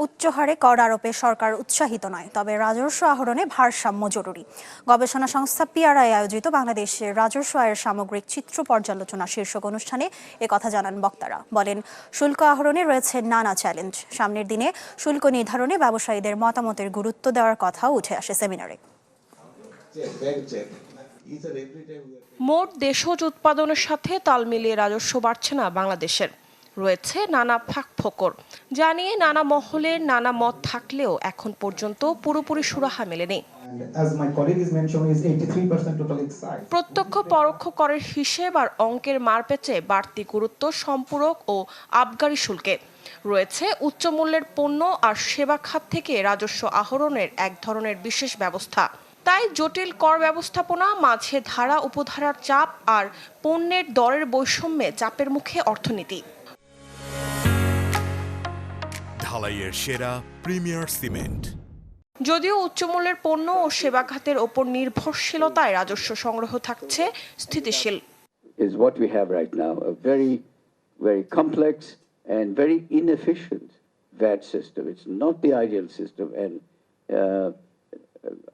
উচ্চ হারে কর আরোপে সরকার উৎসাহিত নয়, তবে রাজস্ব আহরণে ভারসাম্য জরুরি। গবেষণা সংস্থা পিআরআই আয়োজিত বাংলাদেশের রাজস্ব আয়ের সামগ্রিক চিত্র পর্যালোচনা শীর্ষক অনুষ্ঠানে একথা জানান বক্তারা। বলেন, শুল্ক আহরণে রয়েছে নানা চ্যালেঞ্জ। সামনের দিনে শুল্ক নির্ধারণে ব্যবসায়ীদের মতামতের গুরুত্ব দেওয়ার কথাও উঠে আসে সেমিনারে। মোট দেশজ উৎপাদনের সাথে তাল মিলিয়ে রাজস্ব বাড়ছে না বাংলাদেশের। রয়েছে নানা ফাঁকফোকর, যা নিয়ে নানা মহলের নানা মত থাকলেও এখন পর্যন্ত পুরোপুরি সুরাহা মেলেনি। প্রত্যক্ষ পরোক্ষ করের হিসেব আর অঙ্কের মারপ্যাচে বাড়তি গুরুত্ব সম্পূরক ও আবগারি শুল্কে। রয়েছে উচ্চ মূল্যের পণ্য আর সেবা খাত থেকে রাজস্ব আহরণের এক ধরনের বিশেষ ব্যবস্থা। তাই জটিল কর ব্যবস্থাপনা, মাঝে ধারা উপধারার চাপ আর পণ্যের দরের বৈষম্যে চাপের মুখে অর্থনীতি। ঢালাইয়ের সেরা প্রিমিয়ার সিমেন্ট। যদিও উচ্চমূল্যের পণ্য ও সেবা খাতের ওপর নির্ভরশীলতায় রাজস্ব সংগ্রহ থাকছে স্থিতিশীল। Is what we have right now, a very complex and very inefficient VAT system. It's not the ideal system, and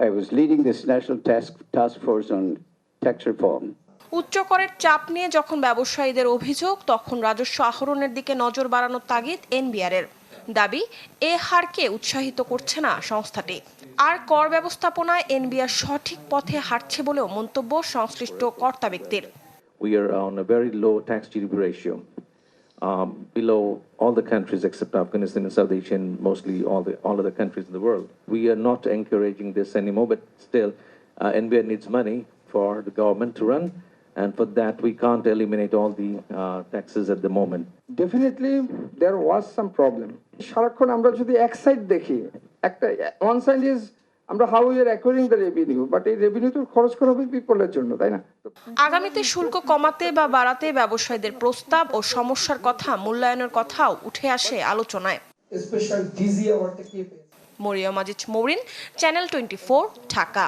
I was leading this national task force on tax reform. উচ্চ করের চাপ নিয়ে যখন ব্যবসায়ীদের অভিযোগ, তখন রাজস্ব আহরণের দিকে নজর বাড়ানোর তাগিদ এনবিআরের। দাবি, এ হারকে উৎসাহিত করছে না সংস্থাটি। আর কর ব্যবস্থাপনায় এনবিআর সঠিক পথে হাঁটছে বলেও মন্তব্য সংশ্লিষ্ট কর্তা ব্যক্তির। We are on a very low tax GDP ratio, below all the countries except Afghanistan and South Asia, and mostly all other countries in the world. We are not encouraging this anymore, but still, NBR needs money for the government to run. And for that, we can't eliminate all the taxes at the moment. Definitely, there was some problem. সারাক্ষণ আমরা যদি এক side দেখি, একটা one side is আমরা how we are acquiring the revenue, but এই revenue তো খরচ করা হবে পিপলের জন্য, তাই না? আগামীতে শুল্ক কমাতে বা বাড়াতে ব্যবসায়ীদের প্রস্তাব ও সমস্যার কথা মূল্যায়নের কথাও উঠে আসে আলোচনায়। মরিয়ম আজিজ মৌরিন, চ্যানেল 24, ঢাকা।